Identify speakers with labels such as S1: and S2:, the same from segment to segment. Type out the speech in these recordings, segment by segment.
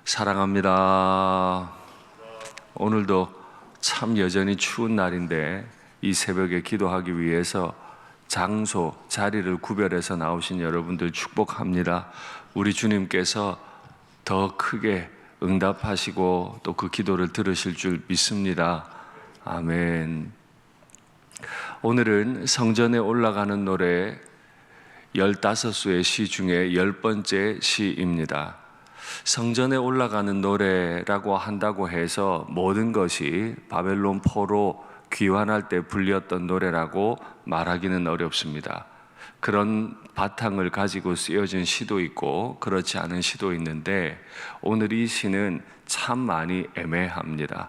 S1: 사랑합니다. 오늘도 참 여전히 추운 날인데 이 새벽에 기도하기 위해서 장소, 자리를 구별해서 나오신 여러분들 축복합니다. 우리 주님께서 더 크게 응답하시고 또 그 기도를 들으실 줄 믿습니다. 아멘. 오늘은 성전에 올라가는 노래 15수의 시 중에 10번째 시입니다. 성전에 올라가는 노래라고 한다고 해서 모든 것이 바벨론 포로 귀환할 때 불렸던 노래라고 말하기는 어렵습니다. 그런 바탕을 가지고 쓰여진 시도 있고 그렇지 않은 시도 있는데 오늘 이 시는 참 많이 애매합니다.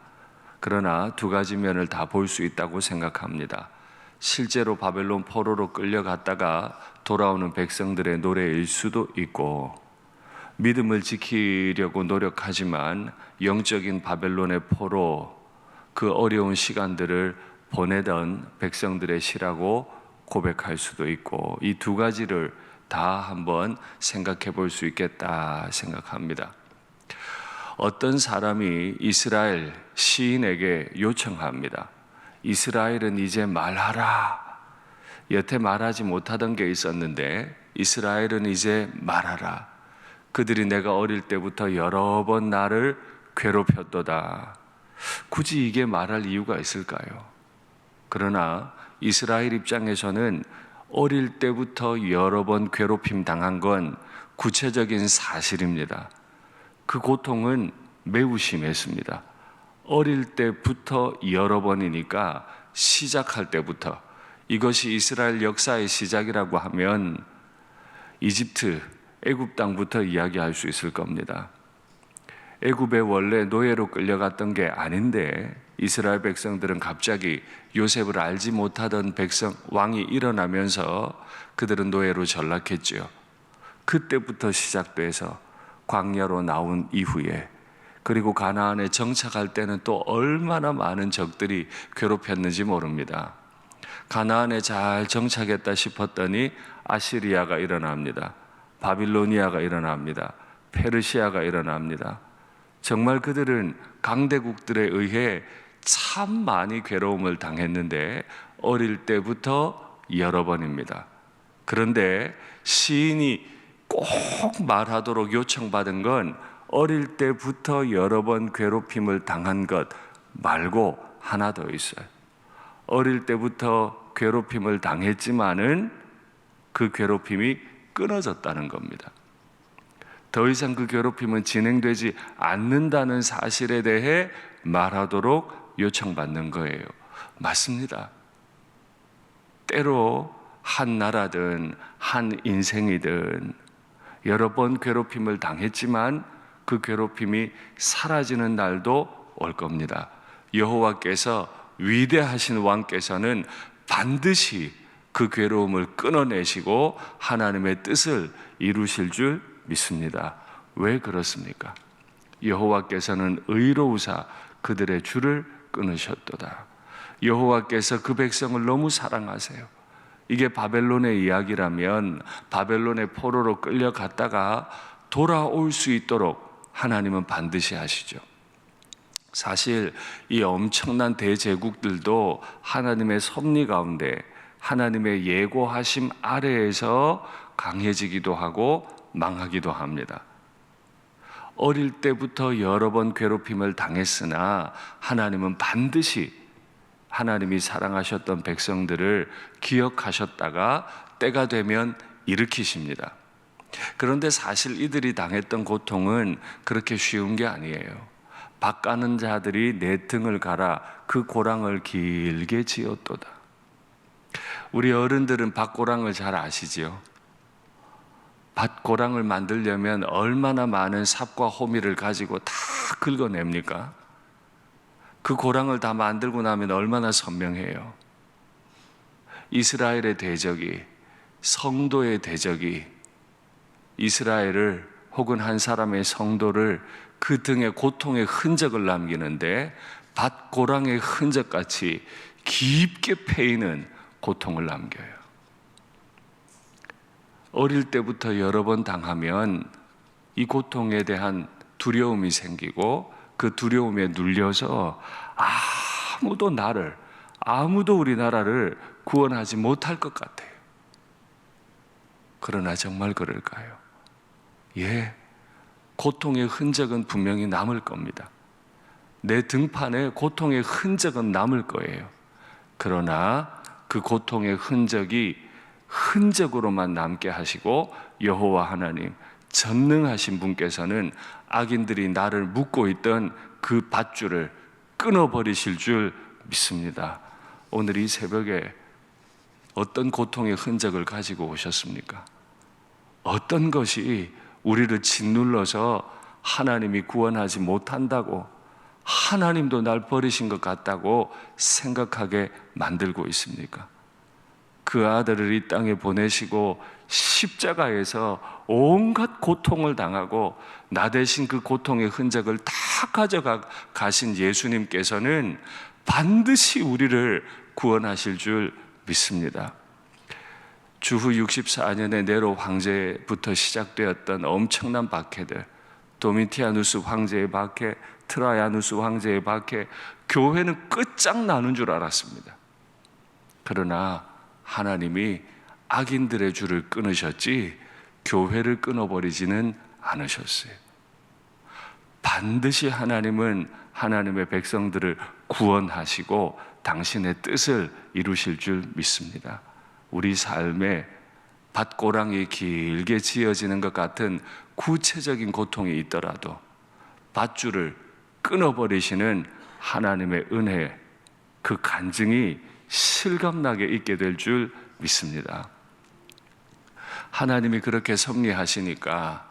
S1: 그러나 두 가지 면을 다 볼 수 있다고 생각합니다. 실제로 바벨론 포로로 끌려갔다가 돌아오는 백성들의 노래일 수도 있고, 믿음을 지키려고 노력하지만 영적인 바벨론의 포로, 그 어려운 시간들을 보내던 백성들의 시라고 고백할 수도 있고, 이 두 가지를 다 한번 생각해 볼 수 있겠다 생각합니다. 어떤 사람이 이스라엘 시인에게 요청합니다. 이스라엘은 이제 말하라. 여태 말하지 못하던 게 있었는데 이스라엘은 이제 말하라. 그들이 내가 어릴 때부터 여러 번 나를 괴롭혔도다. 굳이 이게 말할 이유가 있을까요? 그러나 이스라엘 입장에서는 어릴 때부터 여러 번 괴롭힘 당한 건 구체적인 사실입니다. 그 고통은 매우 심했습니다. 어릴 때부터 여러 번이니까 시작할 때부터, 이것이 이스라엘 역사의 시작이라고 하면 이집트, 애굽 땅부터 이야기할 수 있을 겁니다. 애굽에 원래 노예로 끌려갔던 게 아닌데 이스라엘 백성들은 갑자기 요셉을 알지 못하던 왕이 일어나면서 그들은 노예로 전락했죠. 그때부터 시작돼서 광야로 나온 이후에, 그리고 가나안에 정착할 때는 또 얼마나 많은 적들이 괴롭혔는지 모릅니다. 가나안에 잘 정착했다 싶었더니 아시리아가 일어납니다. 바빌로니아가 일어납니다. 페르시아가 일어납니다. 정말 그들은 강대국들에 의해 참 많이 괴로움을 당했는데 어릴 때부터 여러 번입니다. 그런데 시인이 꼭 말하도록 요청받은 건 어릴 때부터 여러 번 괴롭힘을 당한 것 말고 하나 더 있어요. 어릴 때부터 괴롭힘을 당했지만은 그 괴롭힘이 끊어졌다는 겁니다. 더 이상 그 괴롭힘은 진행되지 않는다는 사실에 대해 말하도록 요청받는 거예요. 맞습니다. 때로 한 나라든 한 인생이든 여러 번 괴롭힘을 당했지만 그 괴롭힘이 사라지는 날도 올 겁니다. 여호와께서, 위대하신 왕께서는 반드시 그 괴로움을 끊어내시고 하나님의 뜻을 이루실 줄 믿습니다. 왜 그렇습니까? 여호와께서는 의로우사 그들의 줄을 끊으셨도다. 여호와께서 그 백성을 너무 사랑하세요. 이게 바벨론의 이야기라면 바벨론의 포로로 끌려갔다가 돌아올 수 있도록 하나님은 반드시 하시죠. 사실 이 엄청난 대제국들도 하나님의 섭리 가운데, 하나님의 예고하심 아래에서 강해지기도 하고 망하기도 합니다. 어릴 때부터 여러 번 괴롭힘을 당했으나 하나님은 반드시 하나님이 사랑하셨던 백성들을 기억하셨다가 때가 되면 일으키십니다. 그런데 사실 이들이 당했던 고통은 그렇게 쉬운 게 아니에요. 밭 가는 자들이 내 등을 갈아 그 고랑을 길게 지었도다. 우리 어른들은 밭고랑을 잘 아시지요? 밭고랑을 만들려면 얼마나 많은 삽과 호미를 가지고 다 긁어냅니까? 그 고랑을 다 만들고 나면 얼마나 선명해요. 이스라엘의 대적이, 성도의 대적이 이스라엘을, 혹은 한 사람의 성도를 그 등에 고통의 흔적을 남기는데 밭고랑의 흔적같이 깊게 패이는 고통을 남겨요. 어릴 때부터 여러 번 당하면 이 고통에 대한 두려움이 생기고 그 두려움에 눌려서 아무도 우리나라를 구원하지 못할 것 같아요. 그러나 정말 그럴까요? 예, 고통의 흔적은 분명히 남을 겁니다. 내 등판에 고통의 흔적은 남을 거예요. 그러나 그 고통의 흔적이 흔적으로만 남게 하시고 여호와 하나님, 전능하신 분께서는 악인들이 나를 묶고 있던 그 밧줄을 끊어버리실 줄 믿습니다. 오늘 이 새벽에 어떤 고통의 흔적을 가지고 오셨습니까? 어떤 것이 우리를 짓눌러서 하나님이 구원하지 못한다고, 하나님도 날 버리신 것 같다고 생각하게 만들고 있습니까? 그 아들을 이 땅에 보내시고 십자가에서 온갖 고통을 당하고 나 대신 그 고통의 흔적을 다 가져가 가신 예수님께서는 반드시 우리를 구원하실 줄 믿습니다. 주후 64년에 네로 황제부터 시작되었던 엄청난 박해들, 도미티아누스 황제의 박해, 트라야누스 황제의 박해, 교회는 끝장나는 줄 알았습니다. 그러나 하나님이 악인들의 줄을 끊으셨지 교회를 끊어버리지는 않으셨어요. 반드시 하나님은 하나님의 백성들을 구원하시고 당신의 뜻을 이루실 줄 믿습니다. 우리 삶에 밧고랑이 길게 지어지는 것 같은 구체적인 고통이 있더라도 밧줄을 끊어버리시는 하나님의 은혜, 그 간증이 실감나게 있게 될 줄 믿습니다. 하나님이 그렇게 섭리하시니까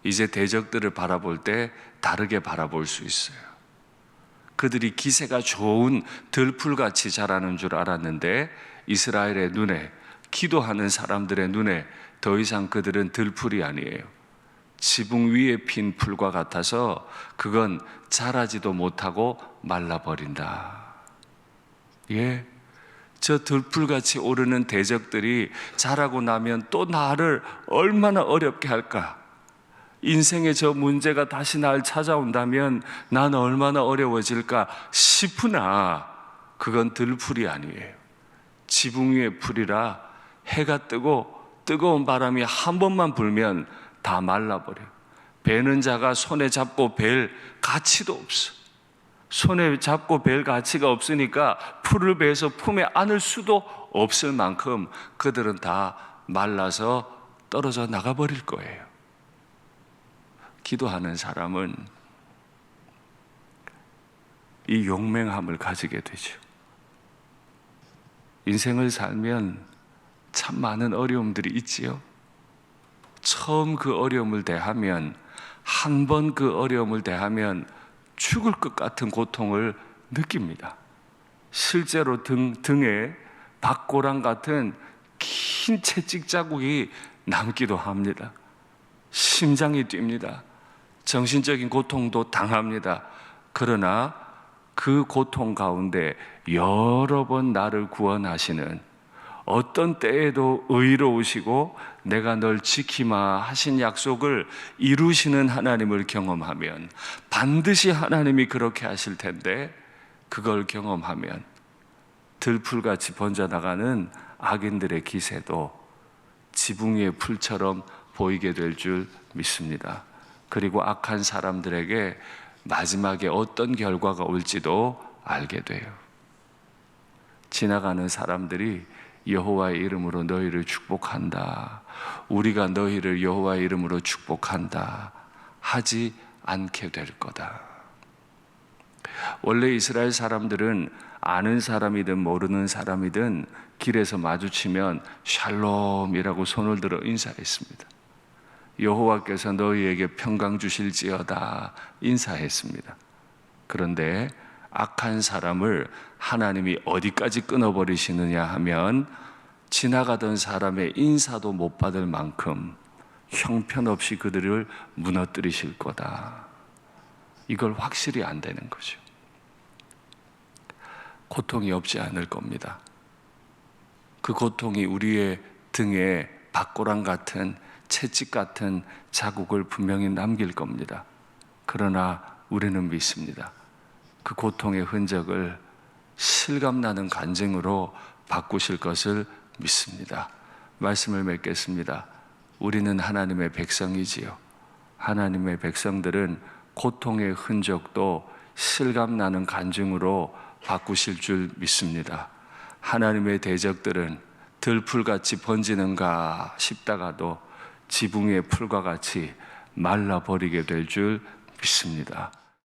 S1: 이제 대적들을 바라볼 때 다르게 바라볼 수 있어요. 그들이 기세가 좋은 들풀같이 자라는 줄 알았는데 이스라엘의 눈에, 기도하는 사람들의 눈에 더 이상 그들은 들풀이 아니에요. 지붕 위에 핀 풀과 같아서 그건 자라지도 못하고 말라버린다. 예, 저 들풀같이 오르는 대적들이 자라고 나면 또 나를 얼마나 어렵게 할까? 인생의 저 문제가 다시 날 찾아온다면 난 얼마나 어려워질까 싶으나 그건 들풀이 아니에요. 지붕 위의 풀이라 해가 뜨고 뜨거운 바람이 한 번만 불면 다 말라버려요. 베는 자가 손에 잡고 벨 가치도 없어. 손에 잡고 벨 가치가 없으니까 풀을 베서 품에 안을 수도 없을 만큼 그들은 다 말라서 떨어져 나가버릴 거예요. 기도하는 사람은 이 용맹함을 가지게 되죠. 인생을 살면 참 많은 어려움들이 있지요. 처음 그 어려움을 대하면, 한 번 그 어려움을 대하면 죽을 것 같은 고통을 느낍니다. 실제로 등에 박고랑 같은 긴 채찍 자국이 남기도 합니다. 심장이 뜁니다. 정신적인 고통도 당합니다. 그러나 그 고통 가운데 여러 번 나를 구원하시는, 어떤 때에도 의로우시고 내가 널 지키마 하신 약속을 이루시는 하나님을 경험하면, 반드시 하나님이 그렇게 하실 텐데 그걸 경험하면 들풀같이 번져나가는 악인들의 기세도 지붕 위의 풀처럼 보이게 될 줄 믿습니다. 그리고 악한 사람들에게 마지막에 어떤 결과가 올지도 알게 돼요. 지나가는 사람들이 여호와의 이름으로 너희를 축복한다, 우리가 너희를 여호와의 이름으로 축복한다 하지 않게 될 거다. 원래 이스라엘 사람들은 아는 사람이든 모르는 사람이든 길에서 마주치면 샬롬이라고 손을 들어 인사했습니다. 여호와께서 너희에게 평강 주실지어다 인사했습니다. 그런데 악한 사람을 하나님이 어디까지 끊어버리시느냐 하면 지나가던 사람의 인사도 못 받을 만큼 형편없이 그들을 무너뜨리실 거다. 이걸 확실히 안 되는 거죠. 고통이 없지 않을 겁니다. 그 고통이 우리의 등에 박고랑 같은 채찍 같은 자국을 분명히 남길 겁니다. 그러나 우리는 믿습니다. 그 고통의 흔적을 실감나는 간증으로 바꾸실 것을 믿습니다. 말씀을 맺겠습니다. 우리는 하나님의 백성이지요. 하나님의 백성들은 고통의 흔적도 실감나는 간증으로 바꾸실 줄 믿습니다. 하나님의 대적들은 들풀같이 번지는가 싶다가도 지붕의 풀과 같이 말라버리게 될 줄 믿습니다.